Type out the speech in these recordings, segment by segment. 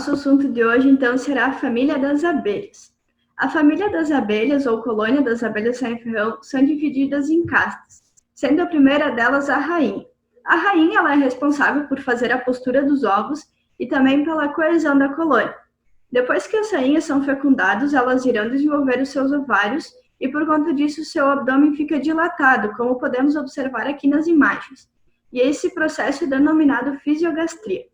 nosso assunto de hoje, então, será a família das abelhas. A família das abelhas, ou colônia das abelhas sem-ferrão, são divididas em castas, sendo a primeira delas a rainha. A rainha ela é responsável por fazer a postura dos ovos e também pela coesão da colônia. Depois que as rainhas são fecundadas, elas irão desenvolver os seus ovários e, por conta disso, seu abdômen fica dilatado, como podemos observar aqui nas imagens. E esse processo é denominado fisiogastria.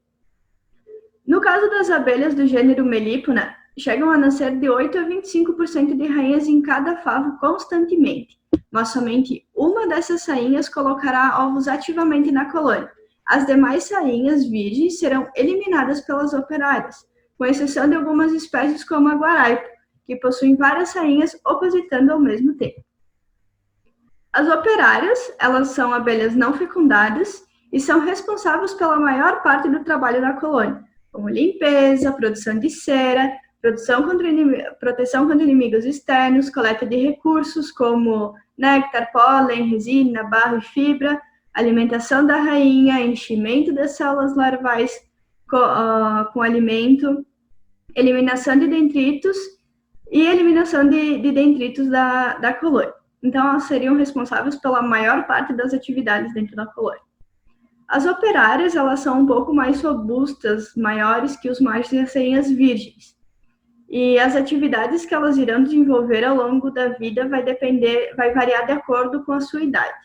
No caso das abelhas do gênero Melipona, chegam a nascer de 8 a 25% de rainhas em cada favo constantemente, mas somente uma dessas rainhas colocará ovos ativamente na colônia. As demais rainhas virgens serão eliminadas pelas operárias, com exceção de algumas espécies como a guaraipa, que possuem várias rainhas opositando ao mesmo tempo. As operárias, elas são abelhas não fecundadas e são responsáveis pela maior parte do trabalho da colônia, como limpeza, produção de cera, proteção contra inimigos externos, coleta de recursos como néctar, pólen, resina, barro e fibra, alimentação da rainha, enchimento das células larvais com alimento, eliminação de detritos e eliminação de detritos da colônia. Então, elas seriam responsáveis pela maior parte das atividades dentro da colônia. As operárias, elas são um pouco mais robustas, maiores que os machos e as rainhas virgens. E as atividades que elas irão desenvolver ao longo da vida vai variar de acordo com a sua idade.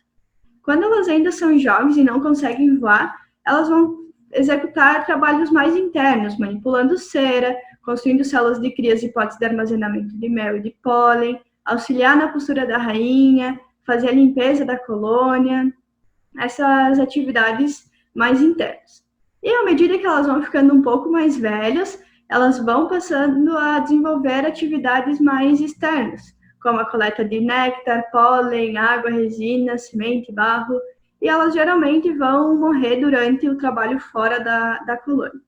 Quando elas ainda são jovens e não conseguem voar, elas vão executar trabalhos mais internos, manipulando cera, construindo células de crias e potes de armazenamento de mel e de pólen, auxiliar na postura da rainha, fazer a limpeza da colônia, essas atividades mais internas. E à medida que elas vão ficando um pouco mais velhas, elas vão passando a desenvolver atividades mais externas, como a coleta de néctar, pólen, água, resina, semente, barro, e elas geralmente vão morrer durante o trabalho fora da colônia.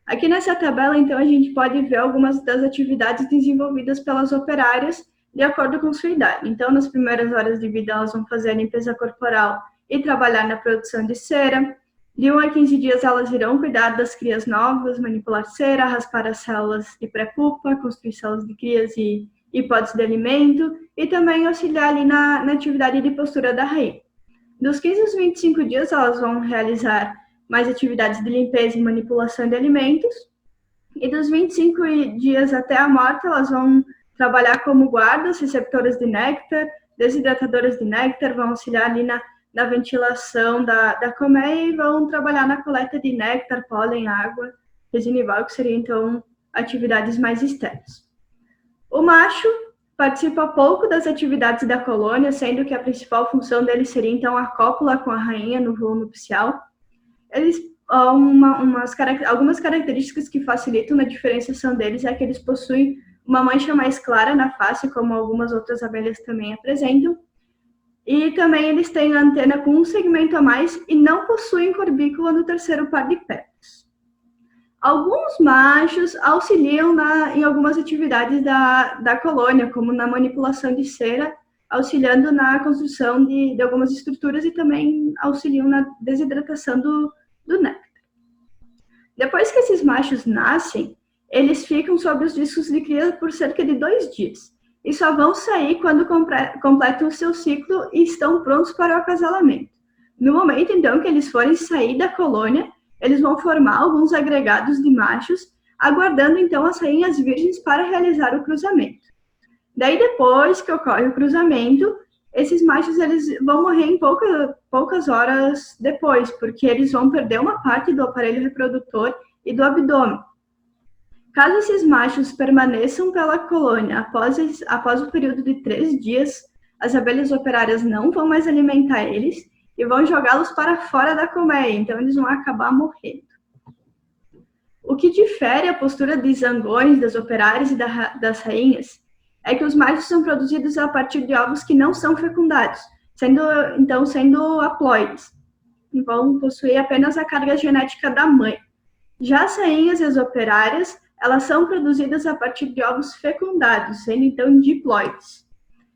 Aqui nessa tabela, então, a gente pode ver algumas das atividades desenvolvidas pelas operárias de acordo com sua idade. Então, nas primeiras horas de vida, elas vão fazer a limpeza corporal e trabalhar na produção de cera. De 1 a 15 dias, elas irão cuidar das crias novas, manipular cera, raspar as células de pré-pupa, construir células de crias e potes de alimento, e também auxiliar ali na atividade de postura da rainha. Dos 15 aos 25 dias, elas vão realizar mais atividades de limpeza e manipulação de alimentos, e dos 25 dias até a morte, elas vão trabalhar como guardas, receptoras de néctar, desidratadoras de néctar, vão auxiliar ali na ventilação da colmeia e vão trabalhar na coleta de néctar, pólen, água, resina e barro, que seriam, então, atividades mais externas. O macho participa pouco das atividades da colônia, sendo que a principal função dele seria, então, a cópula com a rainha no voo nupcial. Eles, algumas características que facilitam a diferenciação deles é que eles possuem uma mancha mais clara na face, como algumas outras abelhas também apresentam, e também eles têm a antena com um segmento a mais e não possuem corbícula no terceiro par de pernas. Alguns machos auxiliam em algumas atividades da colônia, como na manipulação de cera, auxiliando na construção de algumas estruturas e também auxiliam na desidratação do néctar. Depois que esses machos nascem, eles ficam sob os discos de cria por cerca de 2 dias e só vão sair quando completam o seu ciclo e estão prontos para o acasalamento. No momento, então, que eles forem sair da colônia, eles vão formar alguns agregados de machos, aguardando, então, as rainhas virgens para realizar o cruzamento. Daí, depois que ocorre o cruzamento, esses machos eles vão morrer em poucas horas depois, porque eles vão perder uma parte do aparelho reprodutor e do abdômen. Caso esses machos permaneçam pela colônia após o período de 3 dias, as abelhas operárias não vão mais alimentar eles e vão jogá-los para fora da colmeia, então eles vão acabar morrendo. O que difere a postura de zangões, das operárias e das rainhas é que os machos são produzidos a partir de ovos que não são fecundados, sendo haploides, e vão possuir apenas a carga genética da mãe. Já as rainhas e as operárias, elas são produzidas a partir de ovos fecundados, sendo então diploides.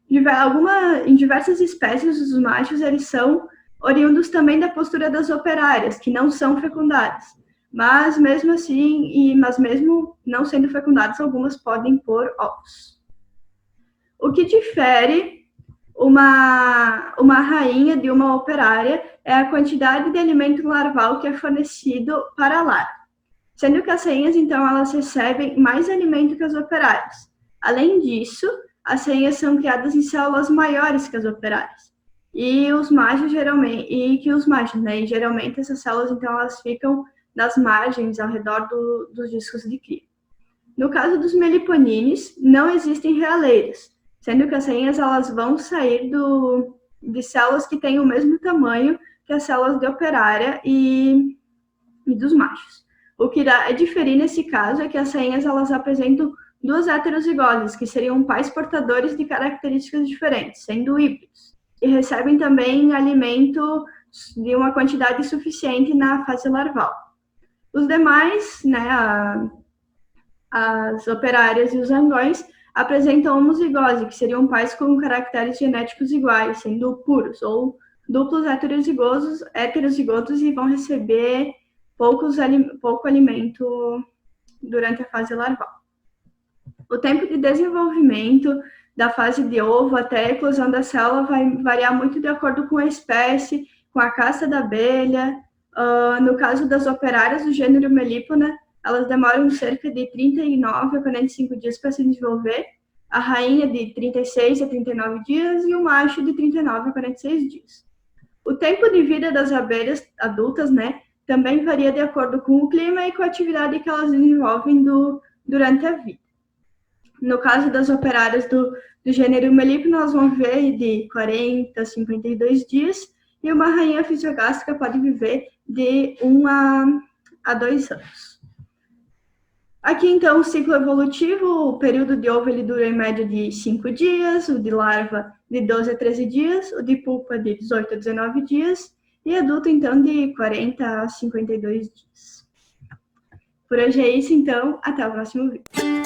Em diversas espécies, os machos eles são oriundos também da postura das operárias, que não são fecundadas. Mas mesmo assim, mas mesmo não sendo fecundadas, algumas podem pôr ovos. O que difere uma rainha de uma operária é a quantidade de alimento larval que é fornecido para a larva, sendo que as rainhas, então, elas recebem mais alimento que as operárias. Além disso, as rainhas são criadas em células maiores que as operárias. E os machos né? E geralmente essas células, então, elas ficam nas margens, ao redor dos discos de cria. No caso dos meliponines, não existem realeiras, sendo que as rainhas elas vão sair de células que têm o mesmo tamanho que as células de operária e dos machos. O que irá diferir nesse caso é que as rainhas elas apresentam duas heterozigoses, que seriam pais portadores de características diferentes, sendo híbridos, e recebem também alimento de uma quantidade suficiente na fase larval. Os demais, né, as operárias e os zangões, apresentam homozigose, que seriam pais com caracteres genéticos iguais, sendo puros, ou duplos heterozigotos e vão receber pouco alimento durante a fase larval. O tempo de desenvolvimento da fase de ovo até a eclosão da célula vai variar muito de acordo com a espécie, com a casta da abelha. No caso das operárias do gênero Melipona, elas demoram cerca de 39 a 45 dias para se desenvolver, a rainha de 36 a 39 dias e o macho de 39 a 46 dias. O tempo de vida das abelhas adultas, né, também varia de acordo com o clima e com a atividade que elas desenvolvem durante a vida. No caso das operárias do gênero Melipona, nós vamos ver de 40 a 52 dias, e uma rainha fisiogástrica pode viver de 1 a 2 anos. Aqui, então, o ciclo evolutivo, o período de ovo ele dura em média de 5 dias, o de larva de 12 a 13 dias, o de pupa de 18 a 19 dias, e adulto, então, de 40 a 52 dias. Por hoje é isso, então, até o próximo vídeo.